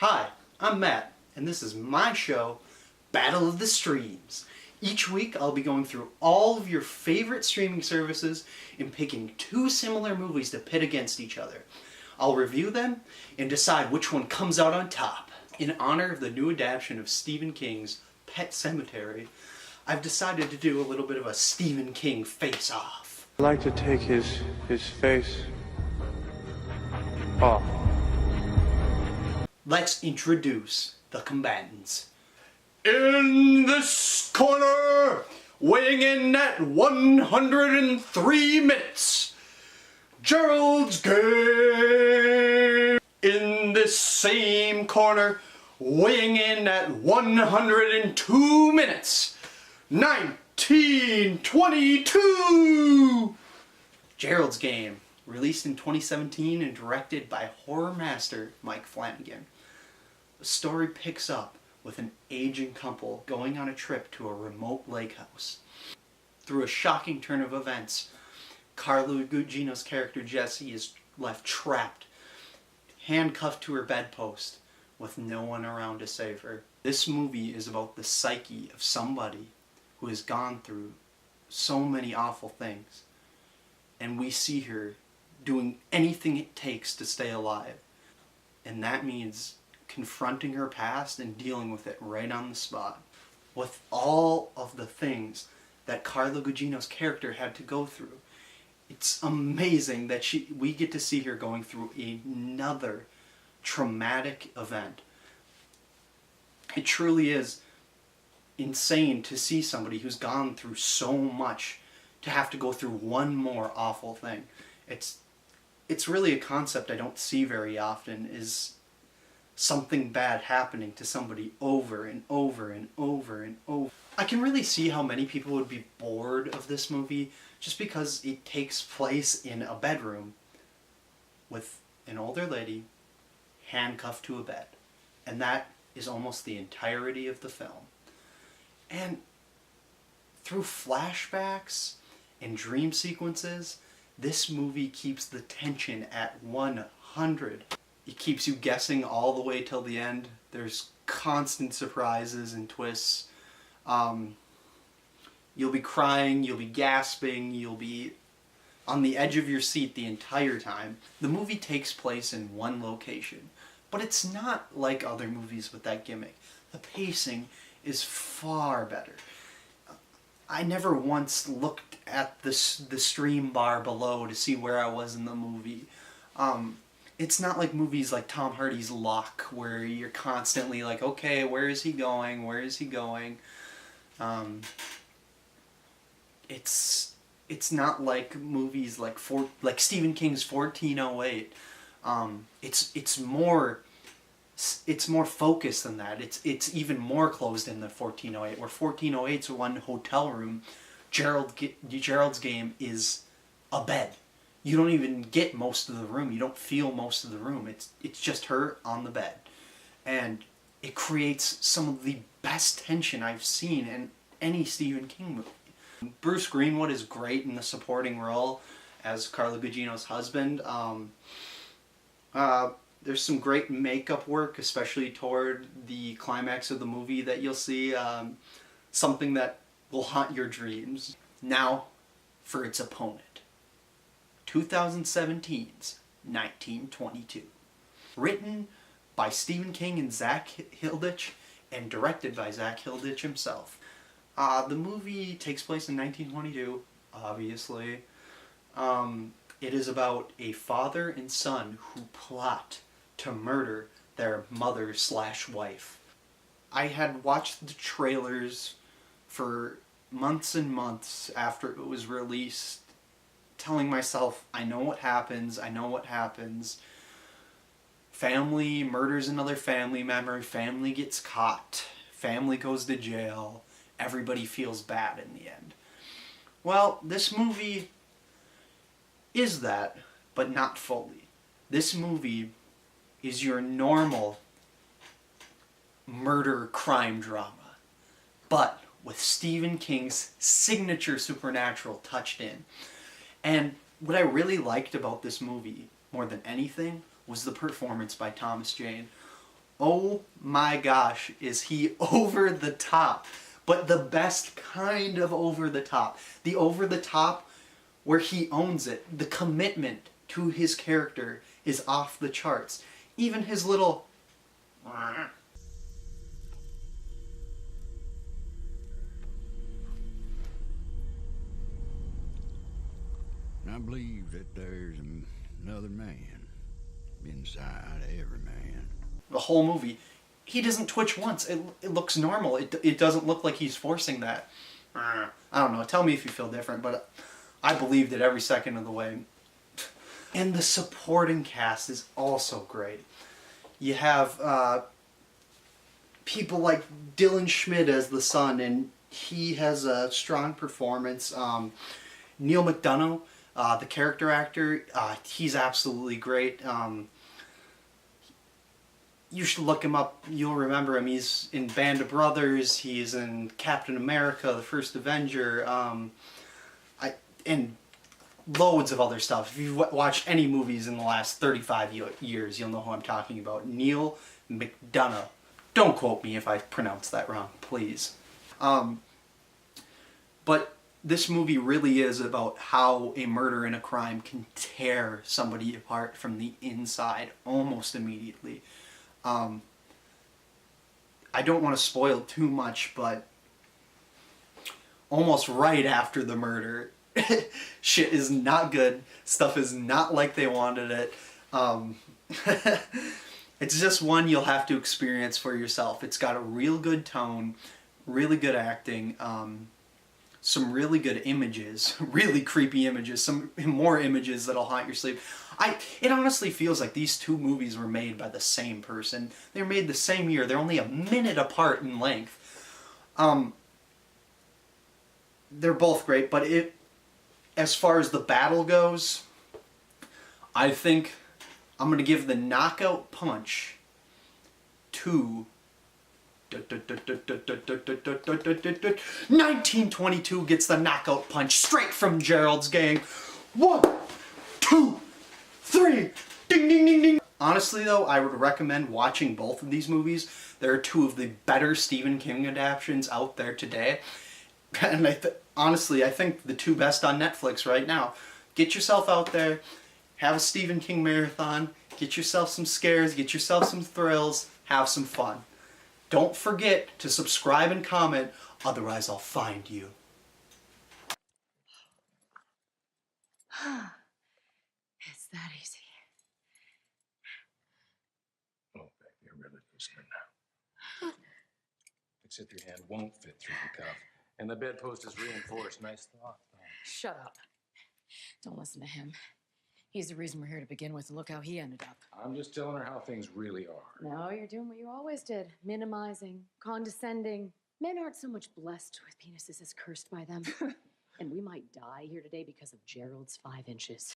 Hi, I'm Matt, and this is my show, Battle of the Streams. Each week I'll be going through all of your favorite streaming services and picking two similar movies to pit against each other. I'll review them and decide which one comes out on top. In honor of the new adaptation of Stephen King's Pet Sematary, I've decided to do a little bit of a Stephen King face-off. I'd like to take his face off. Let's introduce the combatants. In this corner, weighing in at 103 minutes, Gerald's game. In this same corner, weighing in at 102 minutes, 1922. Gerald's Game, released in 2017 and directed by horror master Mike Flanagan. The story picks up with an aging couple going on a trip to a remote lake house. Through a shocking turn of events, Carla Gugino's character Jessie is left trapped, handcuffed to her bedpost, with no one around to save her. This movie is about the psyche of somebody who has gone through so many awful things, and we see her doing anything it takes to stay alive. And that means confronting her past and dealing with it right on the spot. With all of the things that Carla Gugino's character had to go through, it's amazing that we get to see her going through another traumatic event. It truly is insane to see somebody who's gone through so much to have to go through one more awful thing. It's really a concept I don't see very often, is something bad happening to somebody over and over and over and over. I can really see how many people would be bored of this movie just because it takes place in a bedroom with an older lady handcuffed to a bed. And that is almost the entirety of the film. And through flashbacks and dream sequences, this movie keeps the tension at 100. It keeps you guessing all the way till the end. There's constant surprises and twists. You'll be crying, you'll be gasping, you'll be on the edge of your seat the entire time. The movie takes place in one location, but it's not like other movies with that gimmick. The pacing is far better. I never once looked at the stream bar below to see where I was in the movie. It's not like movies like Tom Hardy's Luck, where you're constantly like, okay, where is he going? Where is he going? It's not like movies like Stephen King's 1408. It's more focused than that. It's even more closed in the 1408, where 1408's one hotel room. Gerald's Game is a bed. You don't even get most of the room. You don't feel most of the room. It's just her on the bed. And it creates some of the best tension I've seen in any Stephen King movie. Bruce Greenwood is great in the supporting role as Carla Gugino's husband. There's some great makeup work, especially toward the climax of the movie that you'll see. Something that will haunt your dreams. Now, for its opponent. 2017's 1922. Written by Stephen King and Zach Hilditch, and directed by Zach Hilditch himself. The movie takes place in 1922, obviously. It is about a father and son who plot to murder their mother/wife. I had watched the trailers for months and months after it was released, telling myself, I know what happens, Family murders another family member, family gets caught, family goes to jail, everybody feels bad in the end. Well, this movie is that, but not fully. This movie is your normal murder crime drama, but with Stephen King's signature supernatural touched in. And what I really liked about this movie, more than anything, was the performance by Thomas Jane. Oh my gosh, is he over the top. But the best kind of over the top. The over the top where he owns it. The commitment to his character is off the charts. Even his little... I believe that there's another man inside every man. The whole movie, he doesn't twitch once. It looks normal. It doesn't look like he's forcing that. I don't know. Tell me if you feel different, but I believed it every second of the way. And the supporting cast is also great. You have people like Dylan Schmidt as the son, and he has a strong performance. Neil McDonough, the character actor, he's absolutely great. You should look him up. You'll remember him. He's in Band of Brothers. He's in Captain America, the First Avenger, and loads of other stuff. If you've watched any movies in the last 35 years, you'll know who I'm talking about. Neil McDonough. Don't quote me if I pronounce that wrong, please. But this movie really is about how a murder and a crime can tear somebody apart from the inside almost immediately. I don't want to spoil too much, but almost right after the murder, shit is not good. Stuff is not like they wanted it. It's just one you'll have to experience for yourself. It's got a real good tone, really good acting, some really good images, really creepy images, some more images that'll haunt your sleep. It honestly feels like these two movies were made by the same person. They were made the same year. They're only a minute apart in length. They're both great, but as far as the battle goes, I think I'm going to give the knockout punch to 1922 gets the knockout punch straight from Gerald's gang. 1, 2, 3, ding ding ding ding. Honestly though, I would recommend watching both of these movies. They're two of the better Stephen King adaptations out there today. And honestly, I think the two best on Netflix right now. Get yourself out there, have a Stephen King marathon, get yourself some scares, get yourself some thrills, have some fun. Don't forget to subscribe and comment, otherwise I'll find you. It's that easy. Oh, baby, you're really losing it now. Except your hand won't fit through the cuff. And the bedpost is reinforced. Nice thought. Shut up. Don't listen to him. He's the reason we're here to begin with, and look how he ended up. I'm just telling her how things really are. No, you're doing what you always did. Minimizing, condescending. Men aren't so much blessed with penises as cursed by them. And we might die here today because of Gerald's 5 inches.